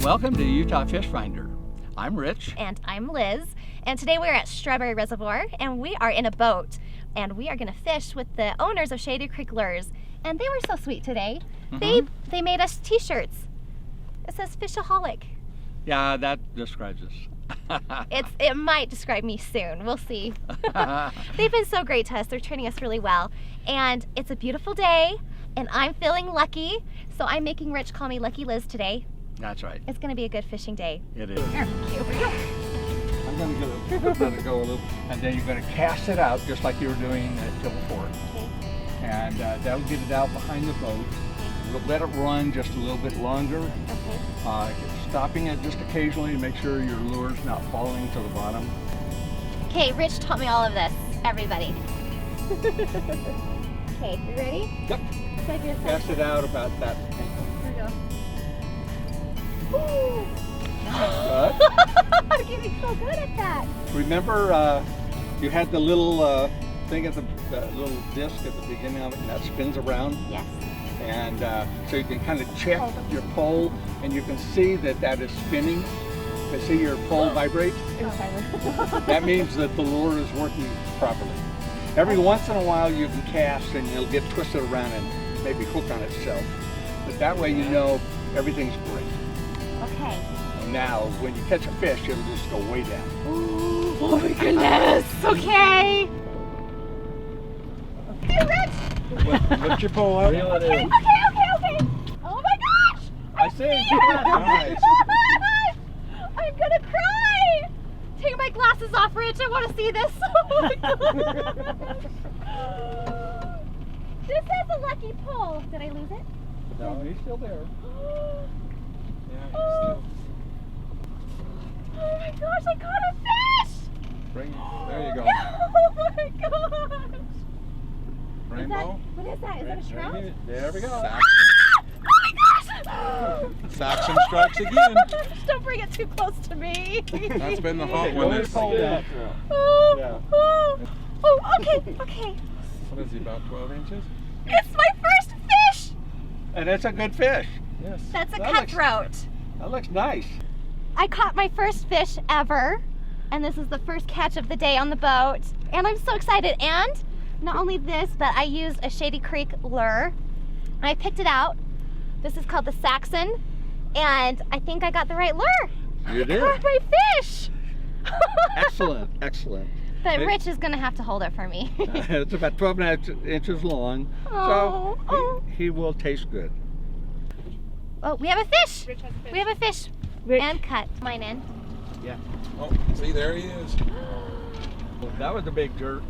Welcome to Utah Fish Finder. I'm Rich. And I'm Liz. And today we're at Strawberry Reservoir and we are in a boat. And we are going to fish with the owners of Schadeycreek Lures. And they were so sweet today. They made us t-shirts. It says Fishaholic. Yeah, that describes us. It might describe me soon. We'll see. They've been so great to us. They're treating us really well. And it's a beautiful day. And I'm feeling lucky. So I'm making Rich call me Lucky Liz today. That's right. It's going to be a good fishing day. It is. Here we go. I'm going to let it go a little, and then you're going to cast it out just like you were doing till before. Okay. And that'll get it out behind the boat. We'll let it run just a little bit longer. Okay. Stopping it just occasionally to make sure your lure's not falling to the bottom. Okay, Rich taught me all of this. Everybody. Okay, you ready? Yep. Cast it out about that. Here we go. Good. I'm getting so good at that. Remember, you had the little thing at the little disc at the beginning of it, and that spins around. Yes. And so you can kind of check your pole, and you can see that that is spinning. You can see your pole vibrate. That means that the lure is working properly. Every once in a while you can cast and it'll get twisted around and maybe hook on itself. But that way you know everything's great. Okay. And now when you catch a fish, it'll just go way down. Ooh, oh my goodness. Okay. Hey, Rich. Lift your pole up. Reel it in. Okay. Oh my gosh. I see. Nice. I'm gonna cry. Take my glasses off, Rich. I want to see this. Oh my gosh. This has a lucky pole. Did I lose it? No, he's still there. Yeah, he's Oh my gosh, I caught a fish! There you go. Oh my gosh! Rainbow? What is that? Is that a shroud? There we go. Oh my gosh! Saxon strikes again. Don't bring it too close to me. That's been the hot one. This, Okay. what is he, about 12 inches? It's my first fish! And it's a good fish. Yes. That's a That looks- cutthroat. That looks nice. I caught my first fish ever, and this is the first catch of the day on the boat, and I'm so excited. And not only this, but I used a Schadeycreek lure, and I picked it out. This is called the Saxon, and I think I got the right lure. You did. I caught my fish. Excellent. But Rich is gonna have to hold it for me. It's about 12 and a half inches long, Oh. so he will taste good. Oh, we have a fish. Rich has a fish. We have a fish. Rich. And cut mine in. Yeah. Oh, see, there he is. That was a big jerk.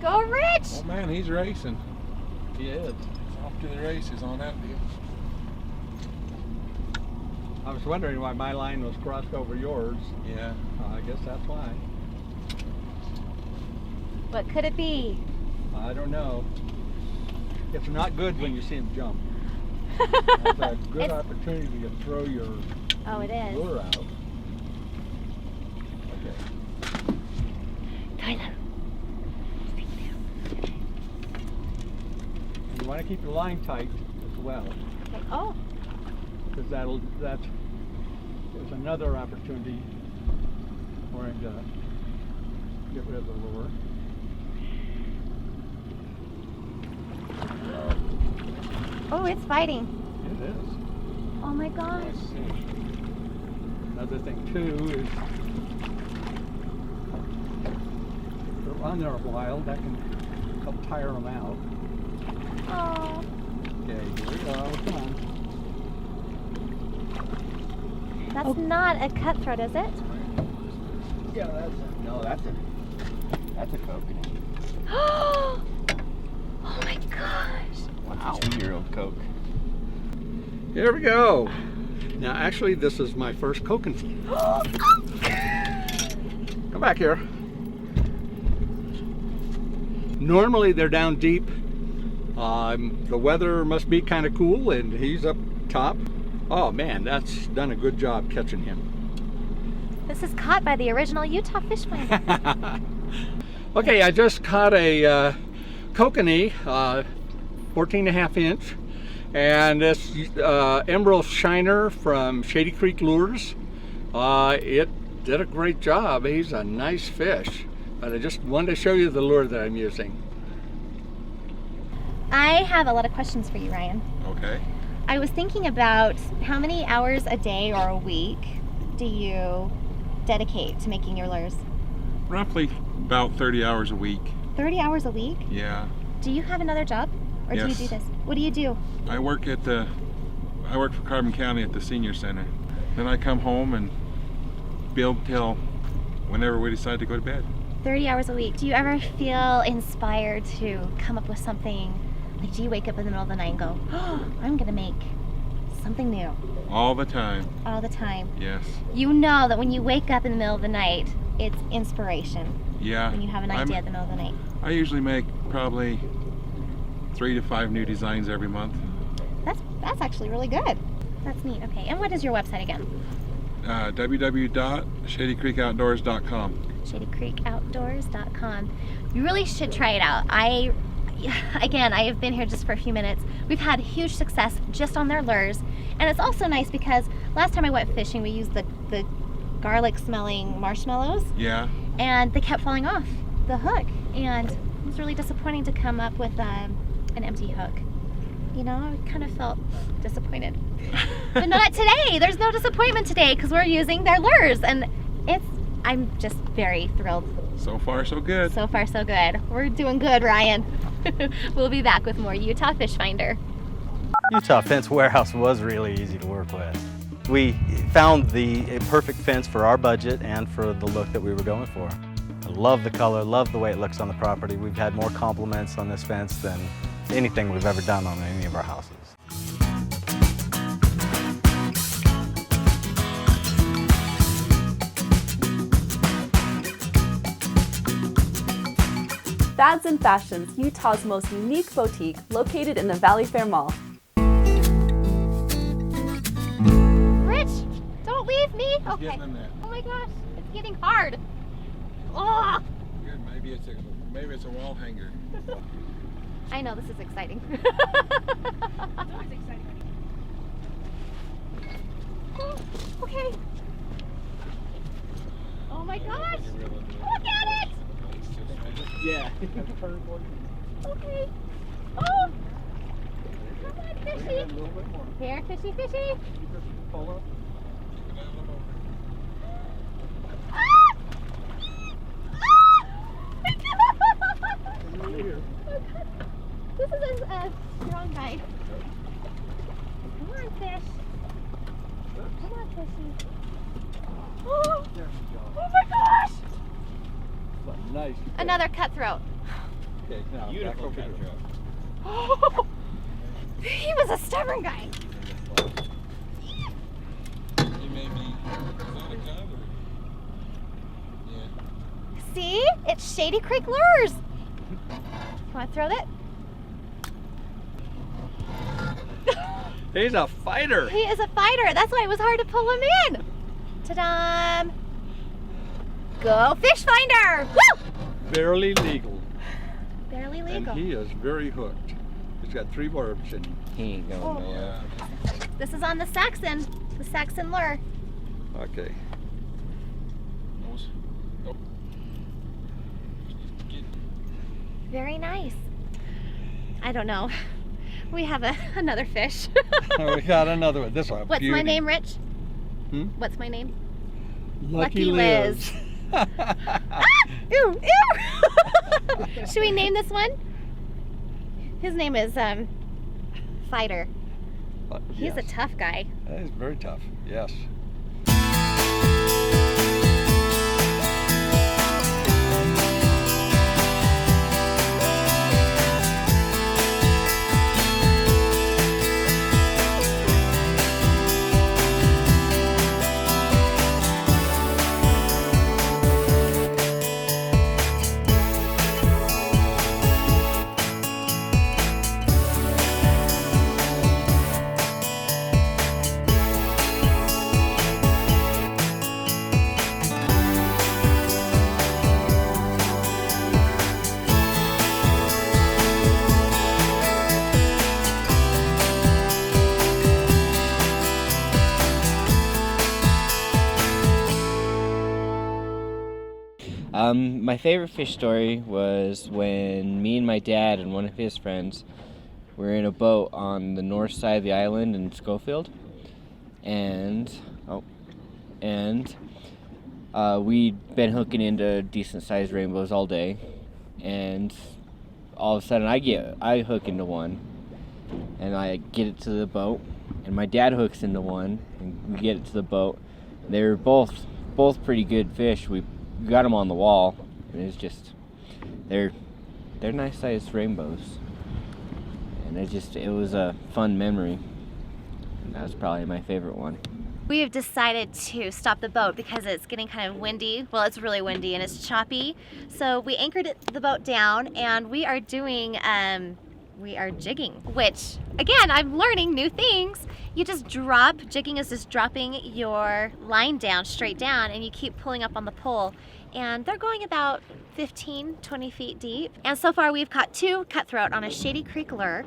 Go, Rich. Oh man, he's racing. He is. He's off to the races on that deal. I was wondering why my line was crossed over yours. Yeah. I guess that's why. What could it be? I don't know. It's not good when you see him jump. That's a good opportunity to throw your Oh, it is. lure out. Okay. Tyler. And you want to keep your line tight as well, Okay. Oh. because there's another opportunity for him to get rid of the lure. Oh, it's fighting. It is. Oh my gosh. Another thing too is if they're on there a while, that can help tire them out. Oh. Okay, here we go. Come on. That's not a cutthroat, is it? Yeah, that's a kokanee. Oh my gosh. Wow. 2-year-old Coke. Here we go. Now, actually, this is my first kokanee. Come back here. Normally, they're down deep. The weather must be kind of cool, and he's up top. Oh man, that's done a good job catching him. This is caught by the original Utah Fish Finder. Okay, I just caught a kokanee, 14.5 inch, And this Emerald Shiner from Schadeycreek Lures, it did a great job. He's a nice fish. But I just wanted to show you the lure that I'm using. I have a lot of questions for you, Ryan. Okay. I was thinking about how many hours a day or a week do you dedicate to making your lures? Roughly about 30 hours a week. 30 hours a week? Yeah. Do you have another job? Or do you Yes. do this? What do you do? I work for Carbon County at the senior center. Then I come home and build till whenever we decide to go to bed. 30 hours a week. Do you ever feel inspired to come up with something? Like, do you wake up in the middle of the night and go, oh, I'm gonna make something new? All the time. All the time. Yes. You know that when you wake up in the middle of the night, it's inspiration. Yeah. When you have an idea in the middle of the night. I usually make probably 3 to 5 new designs every month. That's actually really good. That's neat. Okay, and what is your website again? www.schadeycreekoutdoors.com. Schadeycreekoutdoors.com. You really should try it out. I have been here just for a few minutes. We've had huge success just on their lures, and it's also nice because last time I went fishing, we used the garlic smelling marshmallows, Yeah. and they kept falling off the hook, and it was really disappointing to come up with an empty hook. You know, I kind of felt disappointed. But not today. There's no disappointment today because we're using their lures, and I'm just very thrilled. So far, so good. So far, so good. We're doing good, Ryan. We'll be back with more Utah Fish Finder. Utah Fence Warehouse was really easy to work with. We found the perfect fence for our budget and for the look that we were going for. I love the color, love the way it looks on the property. We've had more compliments on this fence than anything we've ever done on any of our houses. Fads and Fashions, Utah's most unique boutique, located in the Valley Fair Mall. Rich, don't leave me. It's Okay. getting in there. Oh my gosh, it's getting hard. Oh, Good. Maybe it's a wall hanger. I know this is exciting. Oh, okay. Oh my gosh, look at it. Yeah. Okay. Oh! Come on, fishy. Here, fishy, fishy. Ah! This is a strong guy. Come on, fish. Come on, fishy. Oh my gosh! Nice. Another cutthroat. Okay, now back over here. Oh, he was a stubborn guy. He may be. Is that a cub or? Yeah. See? It's Schadeycreek Lures. Want to throw that? He's a fighter. He is a fighter. That's why it was hard to pull him in. Ta-da! Go Fish Finder! Woo! Barely legal. Barely And legal. he is very hooked. He's got 3 barbs in him. He ain't going Oh. nowhere. This is on the Saxon lure. Okay. Nose. Oh. Get. Very nice. I don't know. We have another fish. We got another one. This one. What's my name, Rich? Hmm? What's my name? Lucky Liz. Ah! Ew! Ew! Should we name this one? His name is Fighter. He's a tough guy. He's very tough. Yes. My favorite fish story was when me and my dad and one of his friends were in a boat on the north side of the island in Schofield, and we'd been hooking into decent-sized rainbows all day, and all of a sudden I hook into one, and I get it to the boat, and my dad hooks into one, and we get it to the boat. They were both pretty good fish. We got them on the wall, and it's just they're nice-sized rainbows, and it was a fun memory, and that was probably my favorite one. We have decided to stop the boat because it's getting kind of windy. Well, it's really windy and it's choppy. So we anchored the boat down, and we are doing, we are jigging, which, again, I'm learning new things. You just drop, jigging is just dropping your line down, straight down, and you keep pulling up on the pole. And they're going about 15, 20 feet deep. And so far we've caught 2 cutthroat on a Schadeycreek lure.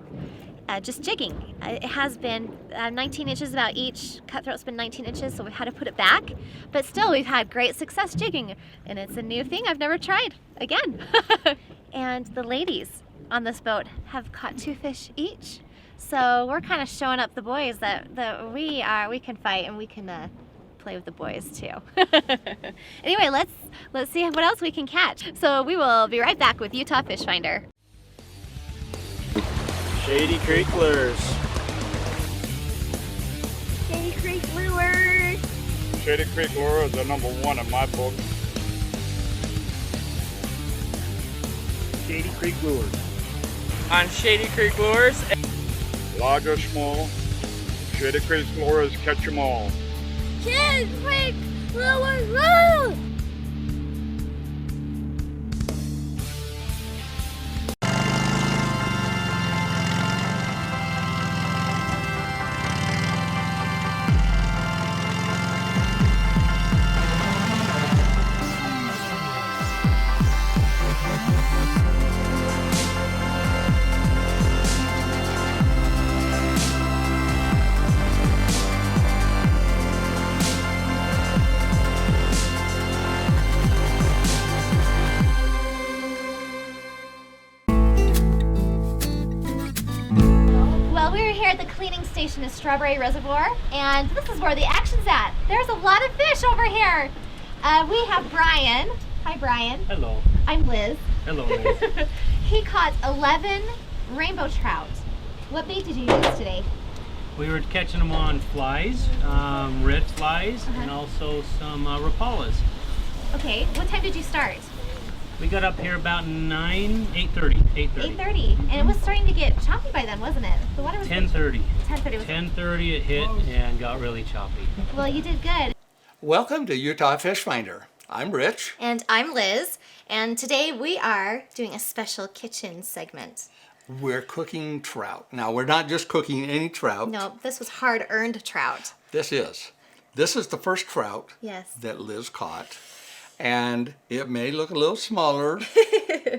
Just jigging. It has been 19 inches about each. Cutthroat's been 19 inches, so we've had to put it back. But still, we've had great success jigging, and it's a new thing I've never tried again. And the ladies on this boat have caught 2 fish each. So we're kind of showing up the boys that we can fight and we can play with the boys too. Anyway, let's see what else we can catch. So we will be right back with Utah Fish Finder. Schadeycreek Lures. Schadeycreek Lures. Schadeycreek Lures are #1 in my book. Schadeycreek Lures. On Schadeycreek Lures. Large or small, Schadeycreek Lures catch them all. Schadeycreek Lures. At the cleaning station is Strawberry Reservoir, and this is where the action's at. There's a lot of fish over here. We have Brian. Hi, Brian. Hello. I'm Liz. Hello, Liz. He caught 11 rainbow trout. What bait did you use today? We were catching them on flies, red flies, and also some rapalas. Okay, what time did you start? We got up here about 8:30. 8:30, and it was starting to get choppy by then, wasn't it? The water was 10:30. 10:30. 10:30 it hit and got really choppy. Well, you did good. Welcome to Utah Fish Finder. I'm Rich. And I'm Liz, and today we are doing a special kitchen segment. We're cooking trout. Now, we're not just cooking any trout. No, this was hard-earned trout. This is the first trout Yes. that Liz caught. And it may look a little smaller,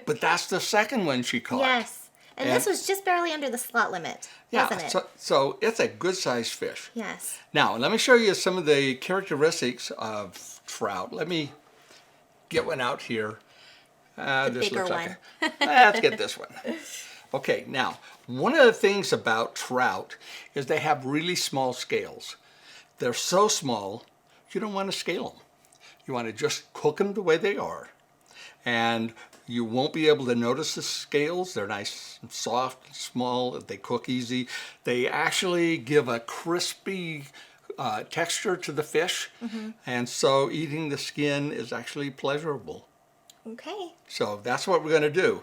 but that's the second one she caught. Yes. And this was just barely under the slot limit, wasn't it? So it's a good-sized fish. Yes. Now, let me show you some of the characteristics of trout. Let me get one out here. The bigger one. Let's get this one. Okay, now, one of the things about trout is they have really small scales. They're so small, you don't want to scale them. You want to just cook them the way they are. And you won't be able to notice the scales. They're nice and soft and small. They cook easy. They actually give a crispy texture to the fish. And so eating the skin is actually pleasurable. Okay. So that's what we're going to do.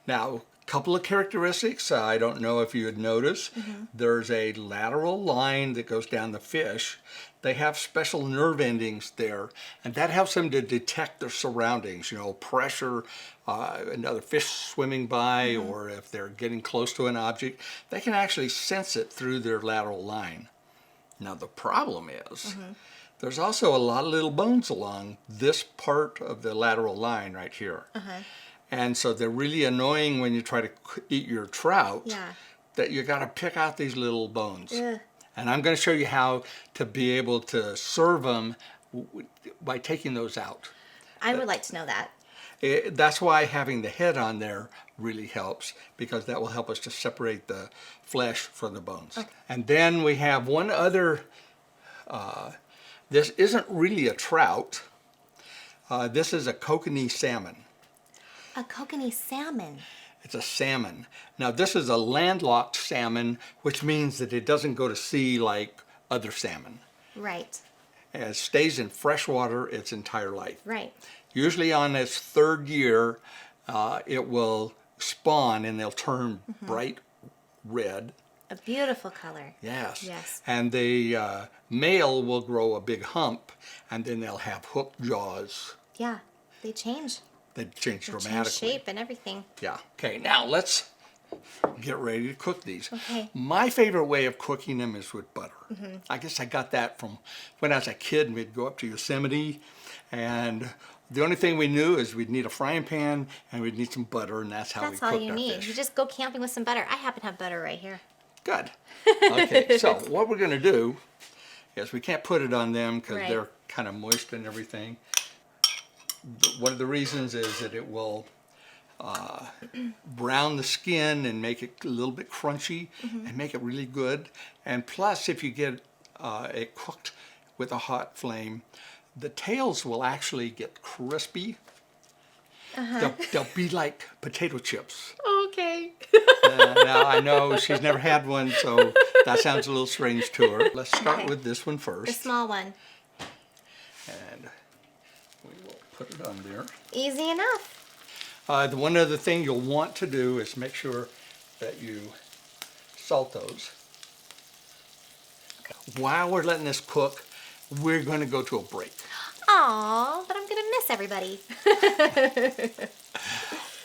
Now, a couple of characteristics. I don't know if you had noticed. There's a lateral line that goes down the fish. They have special nerve endings there, and that helps them to detect their surroundings, you know, pressure, another fish swimming by, or if they're getting close to an object, they can actually sense it through their lateral line. Now, the problem is, there's also a lot of little bones along this part of the lateral line right here. And so they're really annoying when you try to eat your trout, that you got to pick out these little bones. And I'm going to show you how to be able to serve them by taking those out. I would like to know that. That's why having the head on there really helps, because that will help us to separate the flesh from the bones. Okay. And then we have one other, this isn't really a trout. This is a kokanee salmon. A kokanee salmon. It's a salmon. Now this is a landlocked salmon, which means that it doesn't go to sea like other salmon. Right. It stays in fresh water its entire life. Right. Usually on its third year, it will spawn and they'll turn bright red. A beautiful color. Yes. Yes. And the male will grow a big hump, and then they'll have hooked jaws. Yeah, they change. They change They dramatically. change shape and everything. Yeah. Okay, now let's get ready to cook these. Okay. My favorite way of cooking them is with butter. I guess I got that from when I was a kid, and we'd go up to Yosemite, and the only thing we knew is we'd need a frying pan and we'd need some butter, and that's how we That's cooked all you our need. fish. You just go camping with some butter. I happen to have butter right here. Good. Okay, so what we're going to do is we can't put it on them because Right. they're kind of moist and everything. One of the reasons is that it will brown the skin and make it a little bit crunchy and make it really good. And plus, if you get it cooked with a hot flame, the tails will actually get crispy. They'll be like potato chips. Okay. Now, I know she's never had one, so that sounds a little strange to her. Let's start Okay. with this one The first. small one. And we will put it on there. Easy enough. The one other thing you'll want to do is make sure that you salt those. While we're letting this cook, we're going to go to a break. Aw, but I'm going to miss everybody.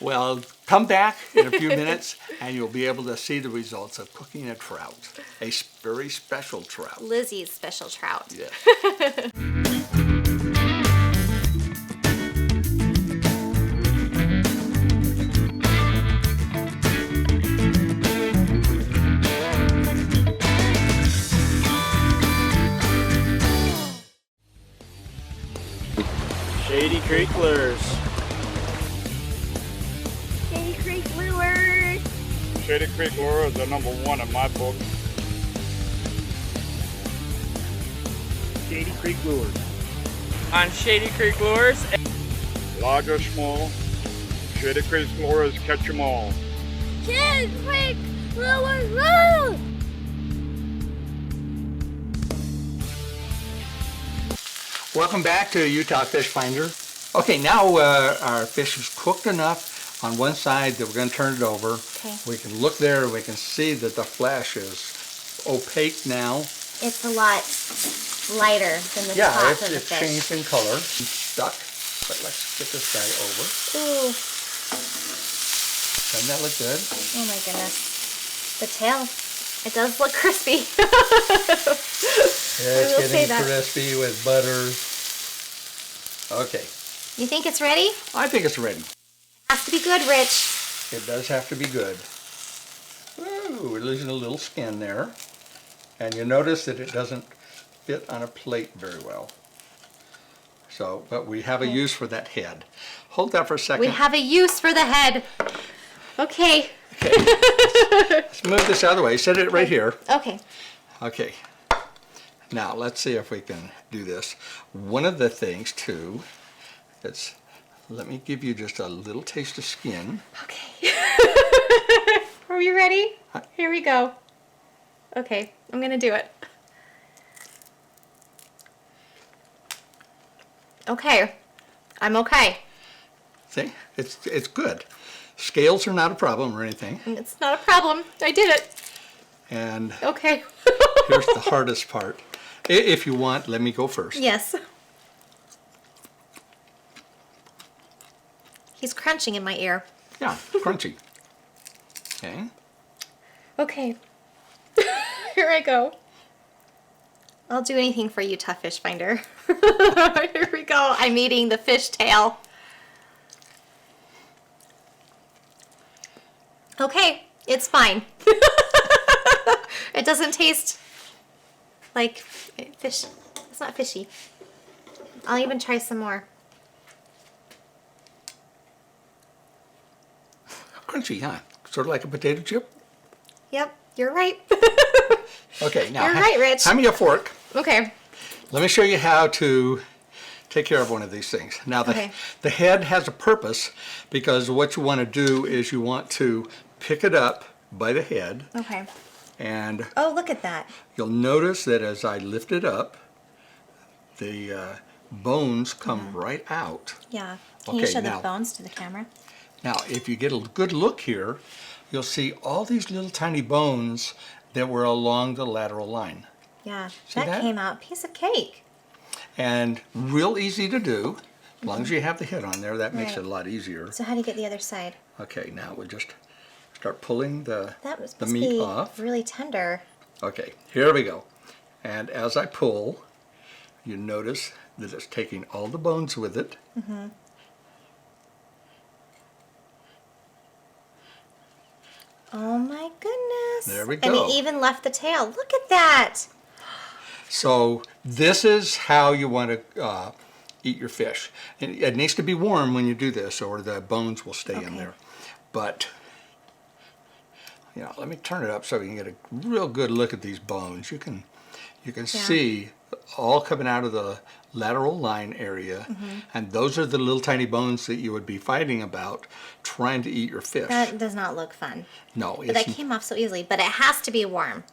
Well, come back in a few minutes and you'll be able to see the results of cooking a trout, a very special trout. Lizzie's special trout. Yes. Schadeycreek Lures. Schadeycreek Lures. Schadeycreek Lures are #1 in my book. Schadeycreek Lures. On Schadeycreek Lures. Large or small, Schadeycreek Lures catch 'em all. Schadeycreek Lures. Welcome back to Utah Fish Finder. Okay, now our fish is cooked enough on one side that we're going to turn it over. Okay. We can look there and we can see that the flesh is opaque now. It's a lot lighter than the Yeah, top it's of the fish. changed in color. It's stuck, but let's get this guy over. Ooh, Doesn't that look good? oh my goodness. The tail, it does look crispy. Yeah, will it's say getting that. crispy with butter. Okay, You think it's ready? I think it's ready. Has to be good, Rich. It does have to be good. Ooh, we're losing a little skin there. And you notice that it doesn't fit on a plate very well. So, but we have a use for that head. Hold that for a second. We have a use for the head. Okay. Let's move this out of the way. Set it right here. Okay. Okay. Now, let's see if we can do this. One of the things, too, is, let me give you just a little taste of skin. Okay. Are we ready? Here we go. Okay, I'm gonna do it. Okay, I'm okay. See? It's good. Scales are not a problem or anything. It's not a problem. I did it. And Okay. here's the hardest part. If you want, let me go first. Yes. He's crunching in my ear. Yeah, crunchy. Okay. Okay. Here I go. I'll do anything for you, Tough Fish Finder. Here we go. I'm eating the fish tail. Okay, it's fine. It doesn't taste like fish. It's not fishy. I'll even try some more. crunchy, huh? Sort of like a potato chip. Yep, you're right. Okay, now You're right, Rich. hand me a fork. Okay. Let me show you how to take care of one of these things. Now the head has a purpose, because what you want to do is you want to pick it up by the head. Okay. And Oh, look at that. you'll notice that as I lift it up, the bones come right out. Yeah. Can you Okay, show now- the bones to the camera? Now, if you get a good look here, you'll see all these little tiny bones that were along the lateral line. Yeah. See that? came out piece of cake. And real easy to do. As long as you have the head on there, that makes Right. it a lot easier. So how do you get the other side? Okay, now we'll just start pulling the Must meat be off. really tender. Okay, here we go. And as I pull, you notice that it's taking all the bones with it. Mm-hmm. Oh my goodness. There we And go. he even left the tail. Look at that. So this is how you want to eat your fish. It needs to be warm when you do this, or the bones will stay in there. But you know, let me turn it up so we can get a real good look at these bones. You can see all coming out of the lateral line area, and those are the little tiny bones that you would be fighting about trying to eat your fish. That does not look fun. No, But that it's came off so easily. But it has to be warm.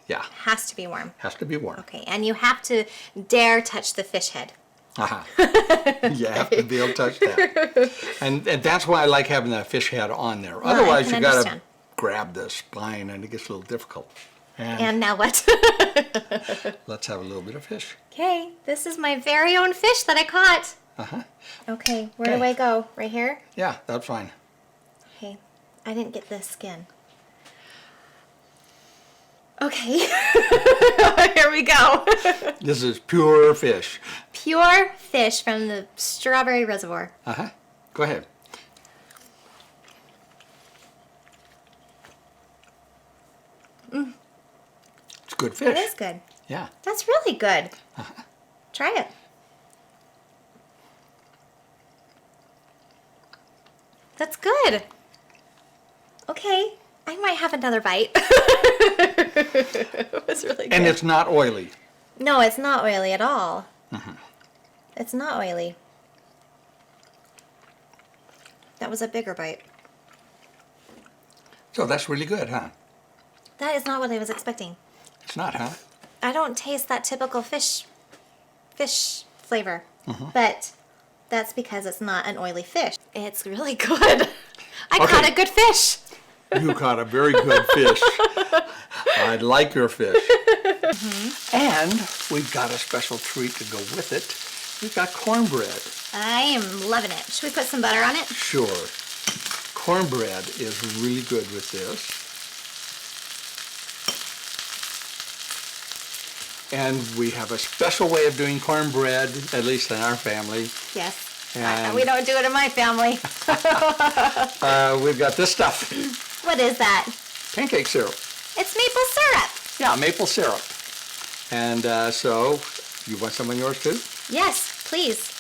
yeah, Has to be warm. has to be warm. Okay. And you have to dare touch the fish head. You have to be able to touch that. And that's why I like having that fish head on there. Well, I Otherwise, can you got to understand. grab the spine and it gets a little difficult. And And now what? let's have a little bit of fish. Okay. This is my very own fish that I caught. Uh-huh. Okay. Where do Okay. I go? Right here? Yeah, that's fine. Okay. I didn't get the skin. Okay. Here we go. This is pure fish. Pure fish from the Strawberry Reservoir. Uh-huh. Go ahead. It's good It fish. is good. Yeah. That's really good. Try it. That's good. Okay. I might have another bite. It was really good. And it's not oily. No, it's not oily at all. It's not oily. That was a bigger bite. So that's really good, huh? That is not what I was expecting. It's not, huh? I don't taste that typical fish flavor, but that's because it's not an oily fish. It's really good. I caught Okay. a good fish. You caught a very good fish. I like your fish. And we've got a special treat to go with it. We've got cornbread. I am loving it. Should we put some butter on it? Sure. Cornbread is really good with this. And we have a special way of doing cornbread, at least in our family. Yes. And We don't do it in my family. we've got this stuff. What is that? Pancake syrup. It's maple syrup. Yeah, maple syrup. And so, you want some on yours too? Yes, please.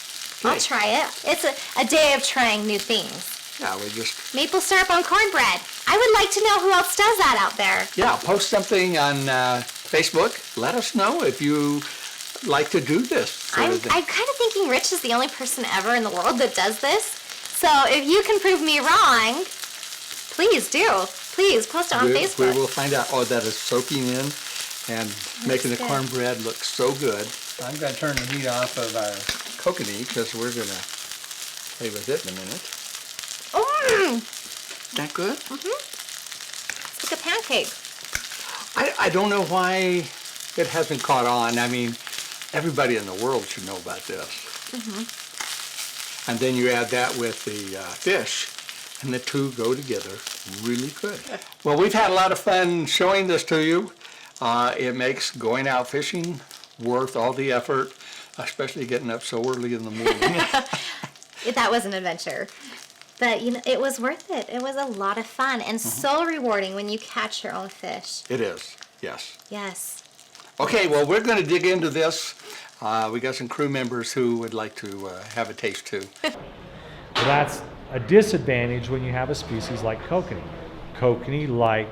I'll Okay. try it. It's a day of trying new things. Yeah, we just, Maple syrup on cornbread. I would like to know who else does that out there. yeah, post something on Facebook. Let us know if you like to do this sort I'm of thing. kind of thinking Rich is the only person ever in the world that does this. So if you can prove me wrong, please do. Please post it on we Facebook. will find out. Oh, that is soaking in and making the good. cornbread look so good. I'm going to turn the heat off of our Kokanee because we're going to play with it in a minute. Is that good? It's like a pancake. I don't know why it hasn't caught on. I mean, everybody in the world should know about this. And then you add that with the fish, and the two go together really good. Well, we've had a lot of fun showing this to you. It makes going out fishing worth all the effort, especially getting up so early in the morning. That was an adventure. But you know, it was worth it. It was a lot of fun and so rewarding when you catch your own fish. It is, yes. Yes. Okay, well, we're going to dig into this. We got some crew members who would like to have a taste too. That's a disadvantage when you have a species like kokanee. Kokanee like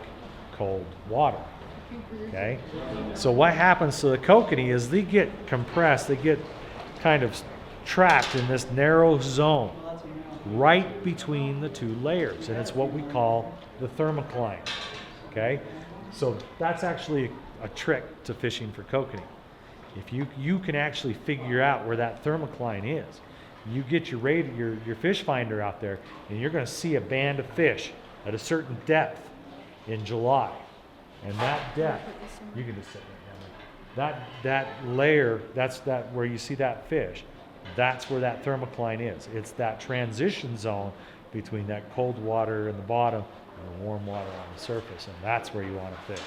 cold water. Okay? So what happens to the kokanee is they get compressed, they get kind of trapped in this narrow zone right between the two layers, and it's what we call the thermocline. Okay? So that's actually a trick to fishing for kokanee. If you can actually figure out where that thermocline is, you get your fish finder out there, and you're going to see a band of fish at a certain depth in July. And that depth, you can just sit right down there. That layer, that's where you see that fish. That's where that thermocline is. It's that transition zone between that cold water in the bottom and the warm water on the surface, and that's where you want to fish.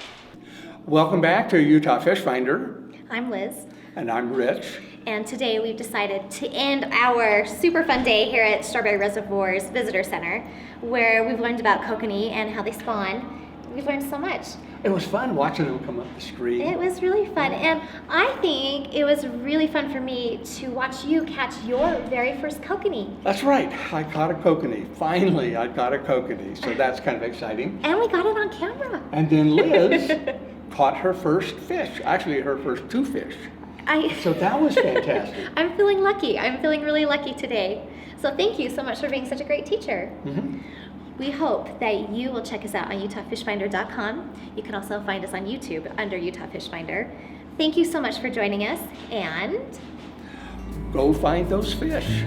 Welcome back to Utah Fish Finder. I'm Liz. And I'm Rich. And today we've decided to end our super fun day here at Strawberry Reservoir's Visitor Center, where we've learned about kokanee and how they spawn. We've learned so much. It was fun watching them come up the stream. It was really fun, and I think it was really fun for me to watch you catch your very first kokanee. That's right, I caught a kokanee. Finally, I caught a kokanee, so that's kind of exciting. And we got it on camera. And then Liz caught her first fish, actually her first 2 fish. So that was fantastic. I'm feeling lucky. I'm feeling really lucky today. So thank you so much for being such a great teacher. Mm-hmm. We hope that you will check us out on UtahFishFinder.com. You can also find us on YouTube under Utah Fish Finder. Thank you so much for joining us, and go find those fish.